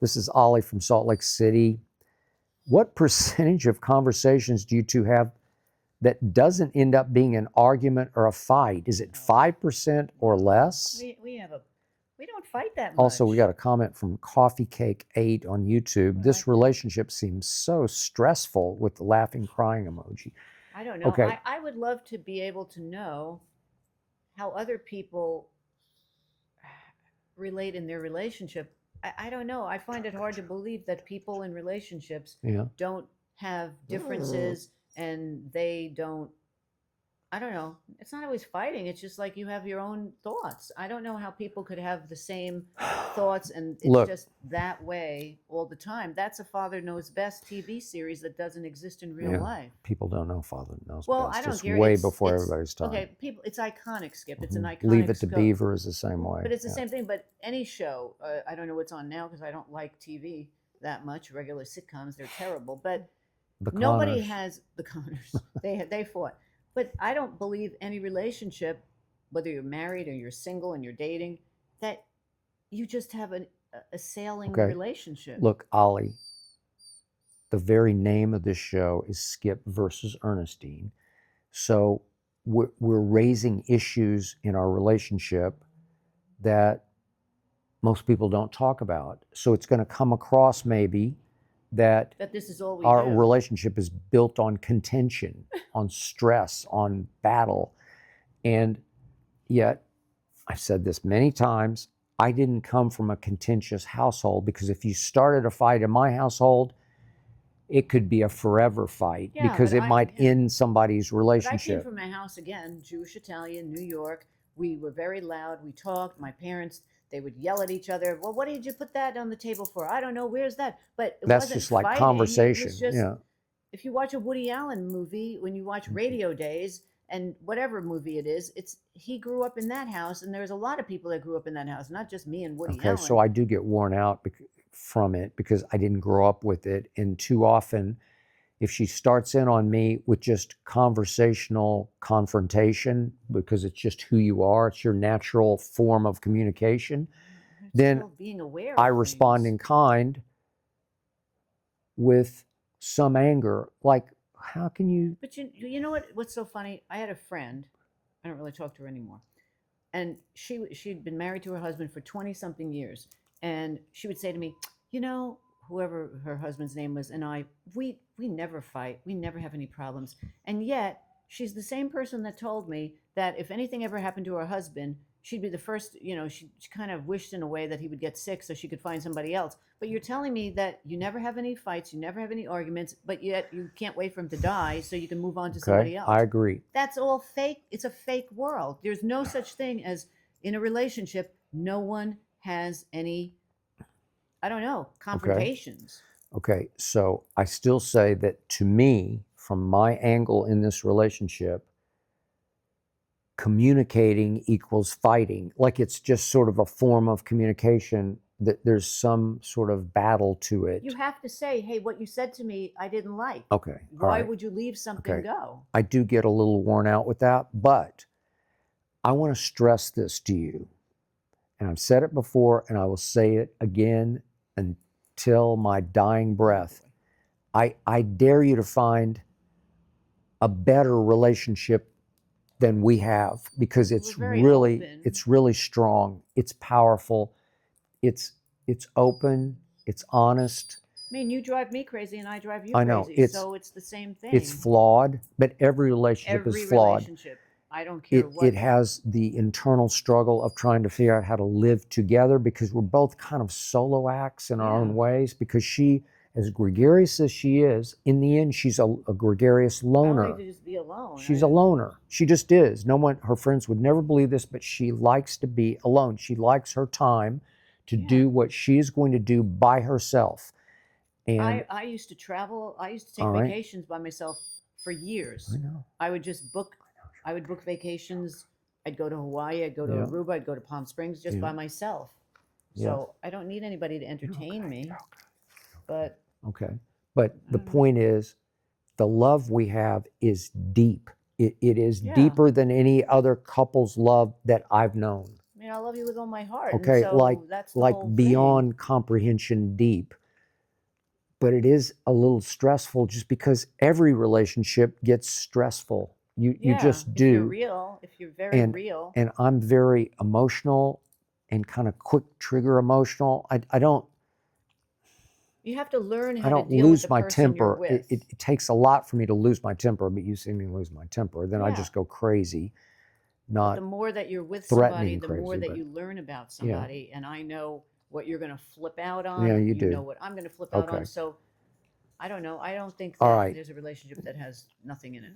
This is Ollie from Salt Lake City. What percentage of conversations do you two have that doesn't end up being an argument or a fight? Is it 5% or less? We don't fight that much. Also, we got a comment from Coffee Cake 8 on YouTube. This relationship seems so stressful with the laughing, crying emoji. I don't know. Okay. I would love to be able to know how other people relate in their relationship. I don't know. I find it hard to believe that people in relationships don't have differences and they don't. I don't know. It's not always fighting. It's just like you have your own thoughts. I don't know how people could have the same thoughts and it's just that way all the time. That's a Father Knows Best TV series that doesn't exist in real life. People don't know Father Knows Well, Best. I don't It's care. way before everybody's time. Okay, people. It's iconic, Skip. It's an iconic. Leave It to Beaver is the same way. But it's the same thing. But any show, I don't know what's on now because I don't like TV that much. Regular sitcoms, they're terrible. But nobody has the Connors. They fought. But I don't believe any relationship, whether you're married or you're single and you're dating, that you just have a sailing relationship. Look, Ollie, the very name of this show is Skip versus Ernestine. So we're raising issues in our relationship that most people don't talk about. So it's going to come across maybe that this is all our relationship is built on contention, on stress, on battle. And yet, I've said this many times, I didn't come from a contentious household, because if you started a fight in my household, it could be a forever fight because it might end somebody's relationship. But I came from a house, again, Jewish, Italian, New York. We were very loud. We talked. My parents, they would yell at each other. Well, what did you put that on the table for? I don't know. Where's that? But that's just like fighting. Conversation. If you watch a Woody Allen movie, when you watch Radio Days and whatever movie it is, he grew up in that house, and there's a lot of people that grew up in that house, not just me and Woody Allen. Okay, so I do get worn out from it because I didn't grow up with it, and too often, if she starts in on me with just conversational confrontation, because it's just who you are, it's your natural form of communication, then being aware I respond in kind with some anger. Like, how can you? But you know what's so funny? I had a friend, I don't really talk to her anymore, and she'd been married to her husband for 20-something years, and she would say to me, you know, whoever her husband's name was, and we never fight. We never have any problems. And yet, she's the same person that told me that if anything ever happened to her husband, she'd be the first, she kind of wished in a way that he would get sick so she could find somebody else. But you're telling me that you never have any fights, you never have any arguments, but yet you can't wait for him to die so you can move on to somebody else. I agree. That's all fake. It's a fake world. There's no such thing as, in a relationship, no one has any, I don't know, confrontations. Okay, so I still say that, to me, from my angle in this relationship, communicating equals fighting. Like, it's just sort of a form of communication, that there's some sort of battle to it. You have to say, hey, what you said to me, I didn't like. Okay. Why would you leave something go? I do get a little worn out with that, but I want to stress this to you. And I've said it before, and I will say it again until my dying breath. I dare you to find a better relationship than we have, because it's really strong. It's powerful. It's open. It's honest. I mean, you drive me crazy and I drive you crazy. So it's the same thing. It's flawed, but every relationship is flawed. Relationship. I don't care what. It has the internal struggle of trying to figure out how to live together, because we're both kind of solo acts in our own ways. Because she, as gregarious as she is, in the end, she's a gregarious loner. I like to just be alone. She's a loner. She just is. No one, her friends would never believe this, but she likes to be alone. She likes her time to do what she is going to do by herself. And I used to travel. I used to take vacations by myself for years. I know. I would just book. I would book vacations. I'd go to Hawaii. I'd go to Aruba. I'd go to Palm Springs just by myself. So I don't need anybody to entertain me. But but the point is, the love we have is deep. It is deeper than any other couple's love that I've known. mean, I love you with all my heart. Okay, And so that's the like whole thing. beyond comprehension deep. But it is a little stressful just because every relationship gets stressful. You Yeah, just if you're do. real, if you're very And real. and I'm very emotional and kind of quick trigger emotional. You have to learn I how to don't deal with the lose my person you're temper. with. It takes a lot for me to lose my temper. But you see me lose my temper, then I Yeah. just go crazy. But the Not more that you're with somebody, threatening the more crazy, that but you learn about yeah, somebody. And I know what you're going to flip out yeah, on. you You know do. what I'm going to flip out on. Okay, So I don't know. I don't think all that right. there's a relationship that has nothing in it.